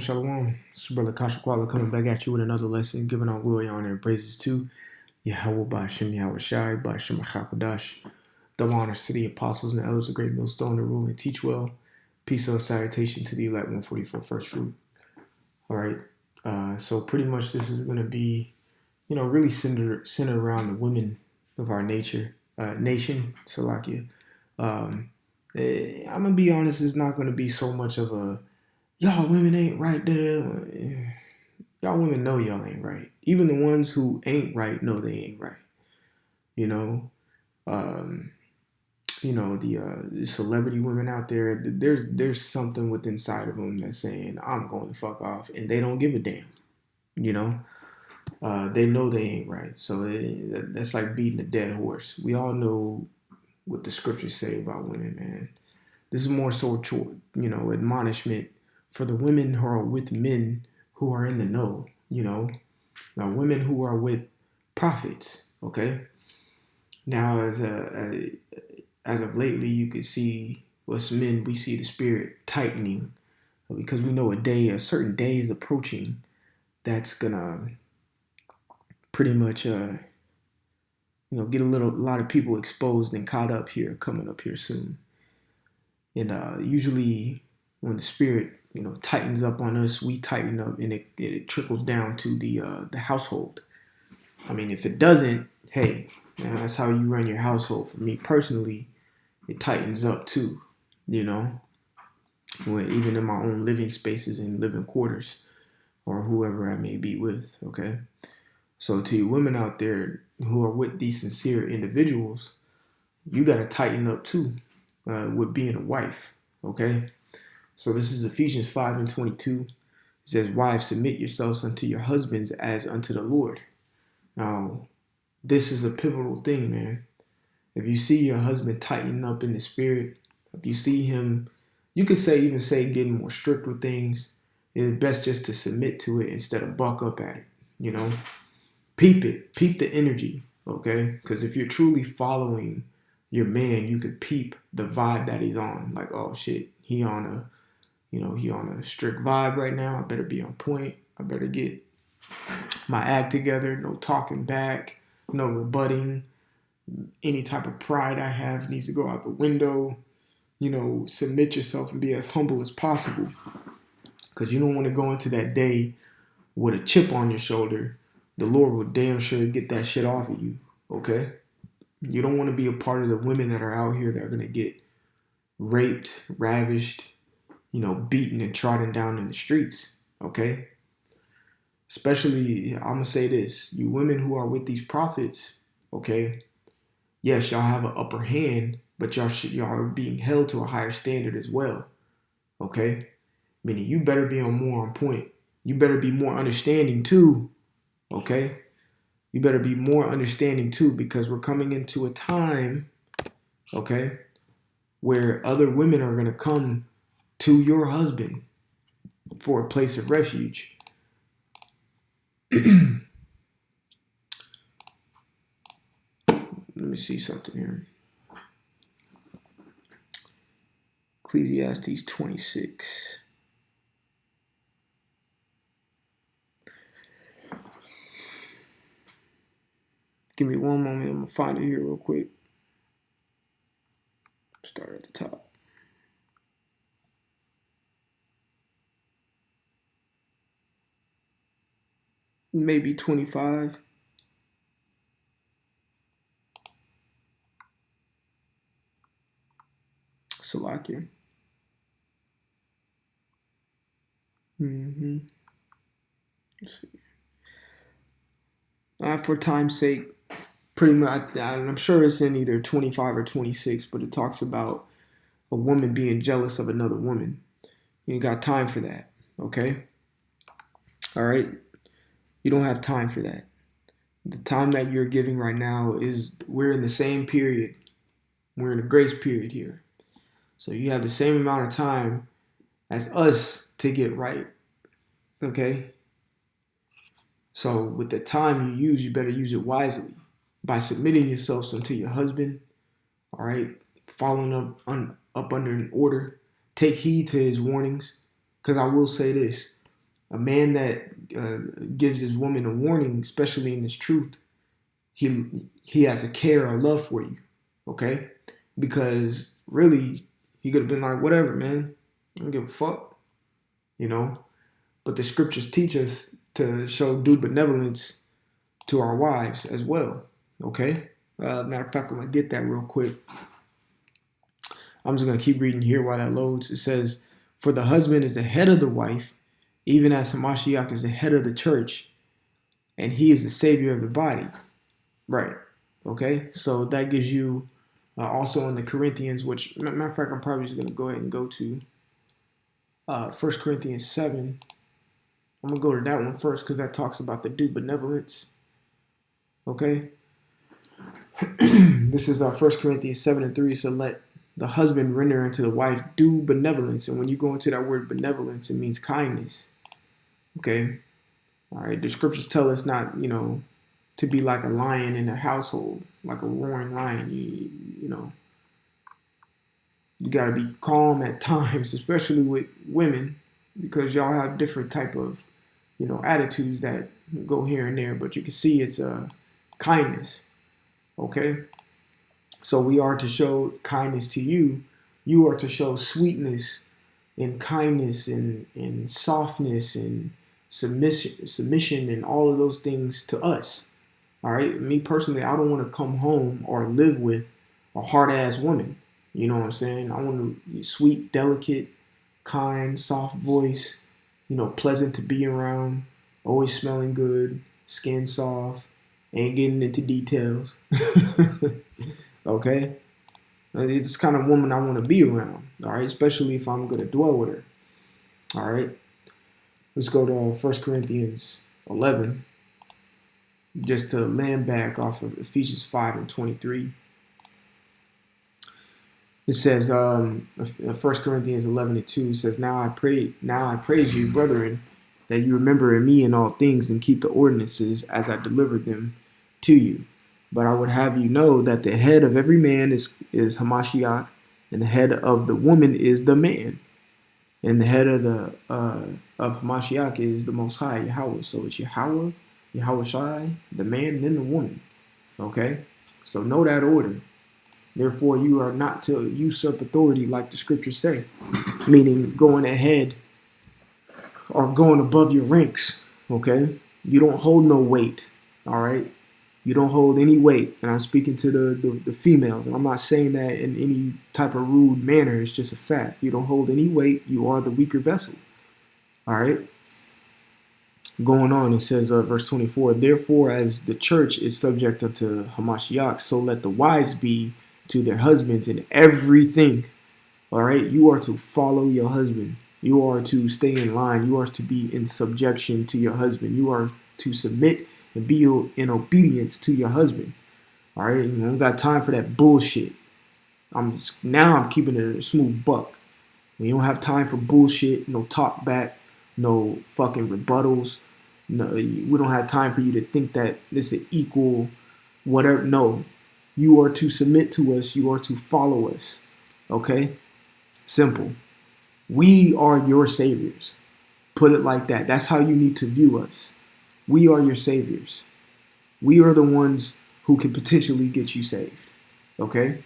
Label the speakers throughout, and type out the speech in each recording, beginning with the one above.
Speaker 1: Shalom. It's your brother Kasha Kwala coming back at you with another lesson, giving all glory, honor, and praises to Yahweh Ba'Shem Yahweh Shai, Ba'Shem HaChakodash. Double honors to the apostles and the elders of Great Millstone to rule and teach well. Peace of salutation to the elect 144 first fruit. All right. So pretty much this is going to be, really centered around the women of our nation, Salakia. I'm going to be honest, it's not going to be so much of a y'all women ain't right there. Y'all women know y'all ain't right. Even the ones who ain't right know they ain't right. You know, um, the celebrity women out there. There's something within inside of them that's saying I'm going to fuck off, and they don't give a damn. You know, they know they ain't right. So that's like beating a dead horse. We all know what the scriptures say about women, man. This is more so, admonishment for the women who are with men who are in the know, now women who are with prophets, okay? Now, as of lately, you can see us men, we see the spirit tightening because we know a certain day is approaching that's gonna pretty much, get a lot of people exposed and caught up here, coming up here soon. And usually when the spirit, tightens up on us, we tighten up, and it trickles down to the household. I mean, if it doesn't, hey, man, that's how you run your household. For me personally, it tightens up too, even in my own living spaces and living quarters, or whoever I may be with. Okay, so to you women out there who are with these sincere individuals, you got to tighten up too, with being a wife. Okay. So this is Ephesians 5:22. It says, wives, submit yourselves unto your husbands as unto the Lord. Now, this is a pivotal thing, man. If you see your husband tightening up in the spirit, if you see him, you could even say getting more strict with things, it's best just to submit to it instead of buck up at it, Peep it. Peep the energy, okay? Because if you're truly following your man, you could peep the vibe that he's on. Like, oh, shit, he on a strict vibe right now. I better be on point. I better get my act together. No talking back. No rebutting. Any type of pride I have needs to go out the window. Submit yourself and be as humble as possible. Because you don't want to go into that day with a chip on your shoulder. The Lord will damn sure get that shit off of you. Okay? You don't want to be a part of the women that are out here that are going to get raped, ravished, beaten and trodden down in the streets, okay? Especially, I'm going to say this, you women who are with these prophets, okay? Yes, y'all have an upper hand, but y'all are being held to a higher standard as well, okay? Meaning you better be more on point. You better be more understanding too, okay? You better be more understanding too, because we're coming into a time, okay, where other women are going to come to your husband for a place of refuge. Let me see something here. Ecclesiastes 26. Give me one moment. I'm going to find it here real quick. Start at the top. Maybe 25. Salakia. Let's see. For time's sake, pretty much, I'm sure it's in either 25 or 26, but it talks about a woman being jealous of another woman. You ain't got time for that, okay? All right? You don't have time for that. The time that you're giving right now is, we're in the same period. We're in a grace period here. So you have the same amount of time as us to get right, okay? So with the time you use, you better use it wisely by submitting yourselves unto your husband, all right? Following up under an order. Take heed to his warnings, because I will say this. A man that gives his woman a warning, especially in this truth, he has a care or love for you, okay? Because really, he could have been like, whatever, man, I don't give a fuck, you know. But the scriptures teach us to show due benevolence to our wives as well, okay? Matter of fact, I'm gonna get that real quick. I'm just gonna keep reading here while that loads. It says, "For the husband is the head of the wife, even as Hamashiach is the head of the church, and he is the savior of the body." Right. Okay. So that gives you also in the Corinthians, which matter of fact, I'm probably just gonna go ahead and go to 1 Corinthians 7. I'm gonna go to that one first because that talks about the due benevolence. Okay. This is 1 Corinthians 7:3. So let the husband render unto the wife due benevolence. And when you go into that word benevolence, it means kindness. Okay. All right. The scriptures tell us not, to be like a lion in a household, like a roaring lion. You know, you got to be calm at times, especially with women, because y'all have different type of, attitudes that go here and there. But you can see it's kindness. Okay. So we are to show kindness to you. You are to show sweetness and kindness and softness and submission and all of those things to us. All right. Me personally, I don't want to come home or live with a hard ass woman. You know what I'm saying? I want to be sweet, delicate, kind, soft voice, pleasant to be around, always smelling good, skin soft, ain't getting into details. Okay? It's the kind of woman I want to be around. All right? Especially if I'm going to dwell with her. All right? Let's go to 1 Corinthians 11. Just to land back off of Ephesians 5:23. It says, 1 Corinthians 11:2 says, now I praise you, brethren, that you remember in me in all things and keep the ordinances as I delivered them to you. But I would have you know that the head of every man is Hamashiach, and the head of the woman is the man, and the head of Hamashiach is the Most High, Yahweh. So it's Yahweh Shai, the man, then the woman. Okay, so know that order. Therefore, you are not to usurp authority like the scriptures say, meaning going ahead or going above your ranks. Okay, you don't hold no weight. All right. You don't hold any weight, and I'm speaking to the females, and I'm not saying that in any type of rude manner. It's just a fact. You don't hold any weight. You are the weaker vessel. All right. Going on, it says, verse 24, therefore, as the church is subject unto Hamashiach, so let the wives be to their husbands in everything. All right. You are to follow your husband. You are to stay in line. You are to be in subjection to your husband. You are to submit and be in obedience to your husband. All right, you don't got time for that bullshit. I'm keeping it a smooth buck. We don't have time for bullshit, no talk back, no fucking rebuttals. No, we don't have time for you to think that this is equal, whatever. No, you are to submit to us. You are to follow us. Okay, simple. We are your saviors. Put it like that. That's how you need to view us. We are your saviors. We are the ones who can potentially get you saved. Okay?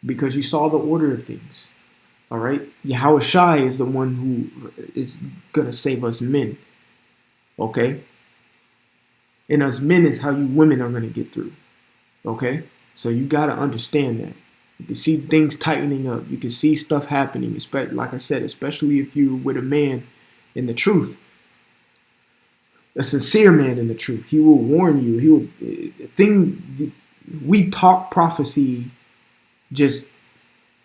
Speaker 1: Because you saw the order of things. All right? Yahweh Shai is the one who is going to save us men. Okay? And us men is how you women are going to get through. Okay? So you got to understand that. You can see things tightening up. You can see stuff happening. Like I said, especially if you're with a man in the truth. A sincere man in the truth. He will warn you. We talk prophecy just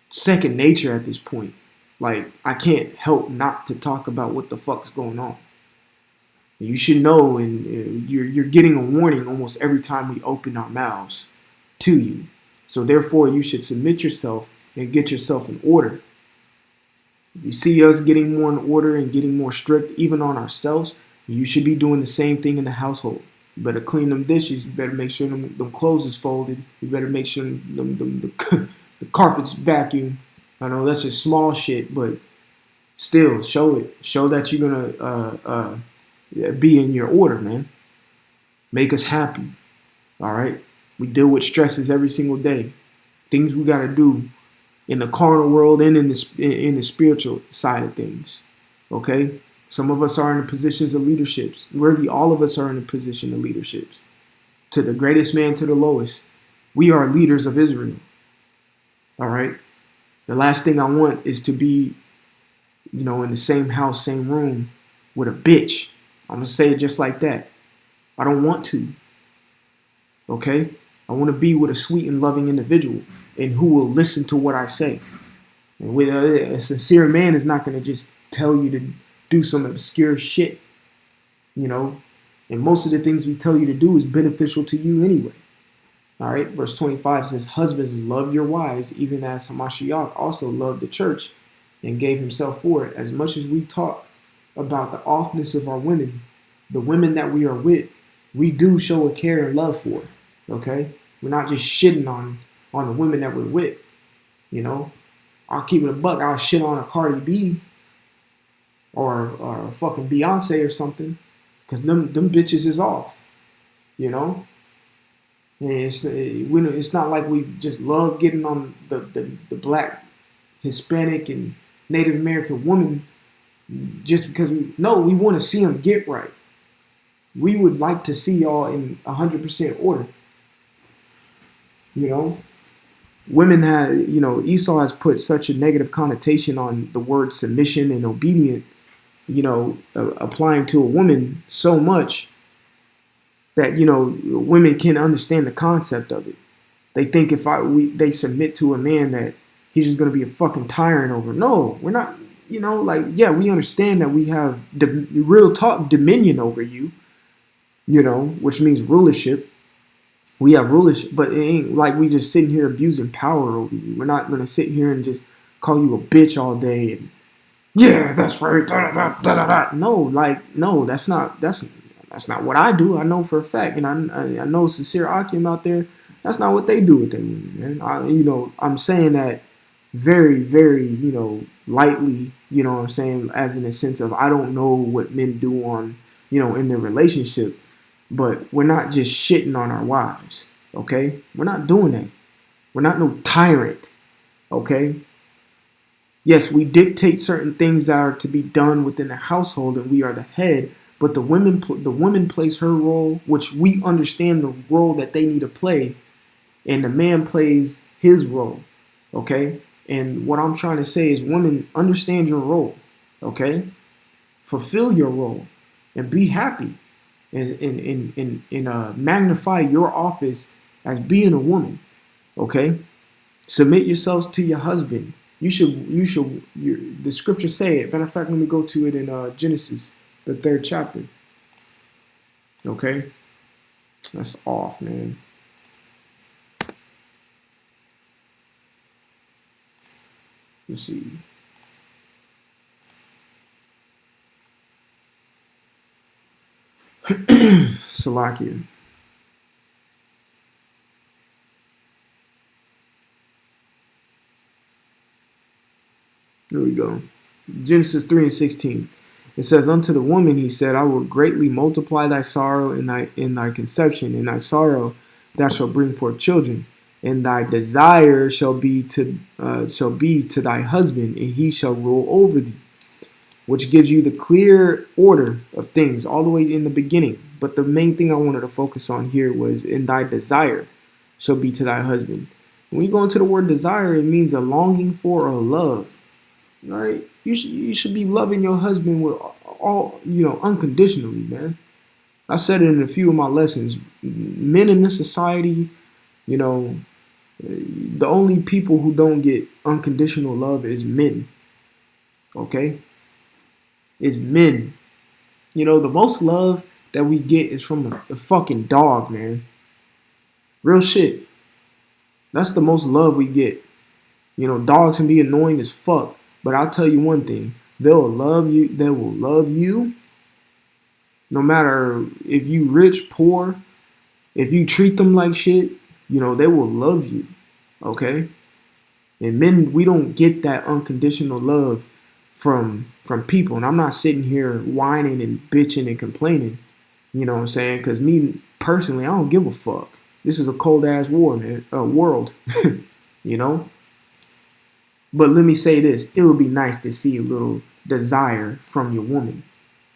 Speaker 1: second nature at this point. Like, I can't help not to talk about what the fuck's going on. You should know, and you're getting a warning almost every time we open our mouths to you. So therefore, you should submit yourself and get yourself in order. If you see us getting more in order and getting more strict, even on ourselves, you should be doing the same thing in the household. You better clean them dishes. You better make sure them clothes is folded. You better make sure the carpet's vacuumed. I know that's just small shit, but Still, show it. Show that you're be in your order, man. Make us happy. All right. We deal with stresses every single day. Things we gotta do in the carnal world and in the spiritual side of things. Okay. Some of us are in the positions of leaderships. Really, all of us are in a position of leaderships. To the greatest man, to the lowest, we are leaders of Israel. All right. The last thing I want is to be, in the same house, same room with a bitch. I'm gonna say it just like that. I don't want to. Okay? I want to be with a sweet and loving individual and who will listen to what I say. And with a sincere man is not going to just tell you to do some obscure shit, And most of the things we tell you to do is beneficial to you anyway. All right? Verse 25 says, "Husbands, love your wives, even as Hamashiach also loved the church and gave himself for it." As much as we talk about the offness of our women, the women that we are with, we do show a care and love for. Okay? We're not just shitting on the women that we're with. I'll keep it a buck. I'll shit on a Cardi B or a fucking Beyonce or something, because them bitches is off. And it's not like we just love getting on the black, Hispanic, and Native American woman just because we want to see them get right. We would like to see y'all in 100% order. Women have, Esau has put such a negative connotation on the word submission and obedient, applying to a woman so much that, women can't understand the concept of it. They think if they submit to a man that he's just going to be a fucking tyrant over. No, we're not, we understand that we have real talk dominion over you, which means rulership. We have rulership, but it ain't like we just sitting here abusing power over you. We're not going to sit here and just call you a bitch all day and, yeah, that's right, da, da, da, da, da. No, that's not what I do. I know for a fact, and I know sincere Akim out there, that's not what they do with their women, man. I'm saying that very, very, lightly, what I'm saying, as in a sense of I don't know what men do on, in their relationship. But we're not just shitting on our wives, okay? We're not doing that. We're not no tyrant, okay? Yes, we dictate certain things that are to be done within the household, and we are the head. But the woman plays her role, which we understand the role that they need to play, and the man plays his role, okay? And what I'm trying to say is, women, understand your role, okay? Fulfill your role, and be happy. And magnify your office as being a woman, okay? Submit yourselves to your husband. The scriptures say it. Matter of fact, let me go to it in Genesis, the 3rd chapter. Okay? That's off, man. Let's see. Salakia. Here we go. Genesis 3:16. It says, "Unto the woman he said, I will greatly multiply thy sorrow in thy conception, in thy sorrow thou shalt bring forth children, and thy desire shall be to thy husband, and he shall rule over thee." Which gives you the clear order of things all the way in the beginning. But the main thing I wanted to focus on here was, "in thy desire shall be to thy husband." When you go into the word desire, it means a longing for or love. Right? You should be loving your husband with all, unconditionally, man. I said it in a few of my lessons. Men in this society, the only people who don't get unconditional love is men. Okay? Is men. The most love that we get is from a fucking dog, man. Real shit. That's the most love we get. Dogs can be annoying as fuck, but I'll tell you one thing. They will love you. They will love you no matter if you rich, poor. If you treat them like shit, they will love you. Okay? And men, we don't get that unconditional love from people. And I'm not sitting here whining and bitching and complaining, you know what I'm saying? Because me personally, I don't give a fuck. This is a cold ass war, man, world, you know. But let me say this: it would be nice to see a little desire from your woman,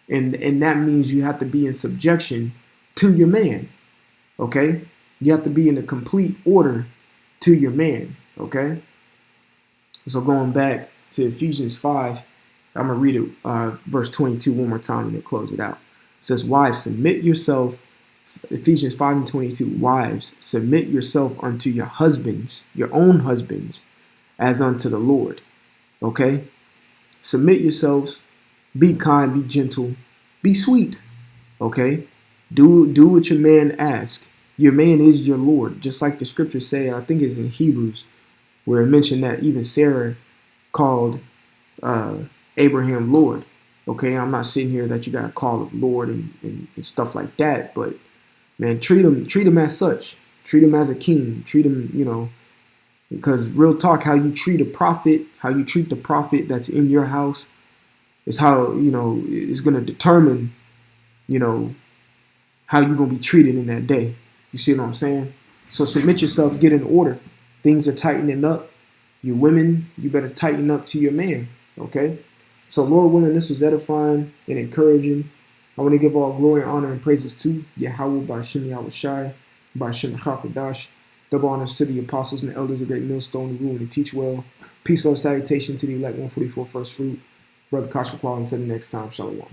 Speaker 1: and that means you have to be in subjection to your man. Okay, you have to be in a complete order to your man. Okay. So going back to Ephesians 5, I'm going to read it, verse 22 one more time and then close it out. It says, wives, submit yourself, Ephesians 5 and 22, wives, submit yourself unto your husbands, your own husbands, as unto the Lord. Okay? Submit yourselves, be kind, be gentle, be sweet. Okay? Do what your man asks. Your man is your Lord, just like the scriptures say, I think it's in Hebrews, where it mentioned that even Sarah called Abraham Lord. Okay, I'm not sitting here that you gotta call him Lord and stuff like that, but man, treat him as such. Treat him as a king. Treat him, you know, because real talk, how you treat a prophet, how you treat the prophet that's in your house, is how, you know, is gonna determine, you know, how you're gonna be treated in that day. You see what I'm saying? So submit yourself, get in order. Things are tightening up. You women, you better tighten up to your man, okay? So Lord willing, this was edifying and encouraging. I want to give all glory, honor, and praises to Yahweh Ba'Shem Yahushai, Ba'Shem Chakadash. Double honors to the apostles and the elders of Great Millstone who rule and teach well. Peace, love, salutation to the elect 144 first fruit. Brother Kashakwal, until the next time, Shalom.